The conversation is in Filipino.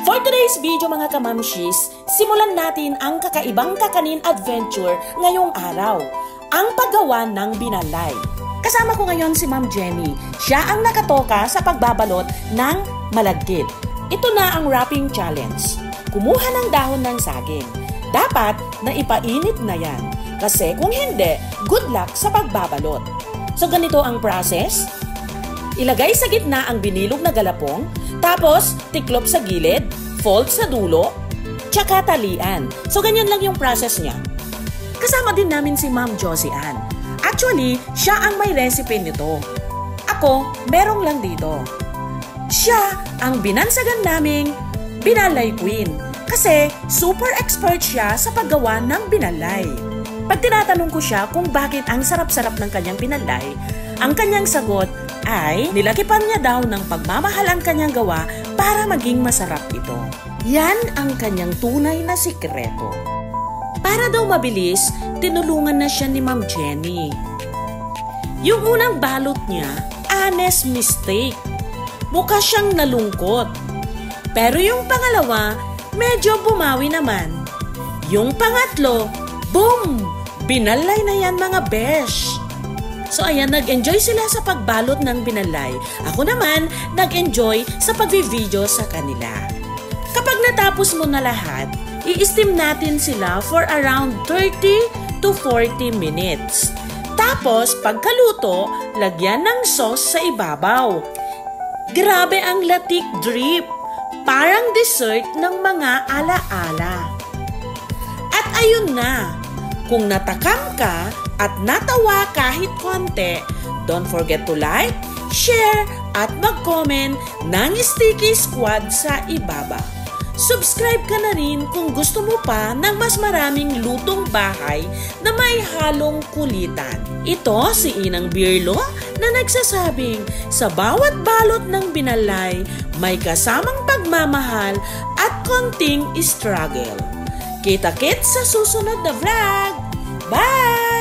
For today's video mga kamamshis, simulan natin ang kakaibang kakanin adventure ngayong araw, ang paggawa ng binalay. Kasama ko ngayon si Ma'am Jenny. Siya ang nakatoka sa pagbabalot ng malagkit. Ito na ang wrapping challenge. Kumuha ng dahon ng saging. Dapat na ipainit na yan. Kasi kung hindi, good luck sa pagbabalot. So ganito ang process. Ilagay sa gitna ang binilog na galapong, tapos tiklop sa gilid, fold sa dulo, tsaka talian. So ganyan lang yung process niya. Kasama din namin si Ma'am Josie Ann. Actually, siya ang may recipe nito. Ako, merong lang dito. Siya ang binansagan naming binalay queen. Kasi super expert siya sa paggawa ng binalay. Pag tinatanong ko siya kung bakit ang sarap-sarap ng kanyang binalay, ang kanyang sagot ay nilakipan niya daw ng pagmamahal ang kanyang gawa para maging masarap ito. Yan ang kanyang tunay na sikreto. Para daw mabilis, tinulungan na siya ni Ma'am Jenny. Yung unang balot niya, honest mistake. Mukha siyang nalungkot. Pero yung pangalawa, medyo bumawi naman. Yung pangatlo, boom! Binalay na yan mga besh! So ayan, nag-enjoy sila sa pagbalot ng binalay. Ako naman, nag-enjoy sa pag-video sa kanila. Kapag natapos mo na lahat, i-steam natin sila for around 30 to 40 minutes. Tapos, pagkaluto, lagyan ng sauce sa ibabaw. Grabe ang latik drip! Parang dessert ng mga ala-ala. At ayun na! Kung natakam ka at natawa kahit konti, don't forget to like, share, at mag-comment ng Sticky Squad sa ibaba. Subscribe ka na rin kung gusto mo pa ng mas maraming lutong bahay na may halong kulitan. Ito si Inang Birlo na nagsasabing sa bawat balot ng binalay may kasamang pagmamahal at konting struggle. Kita-kits sa susunod na vlog! Bye!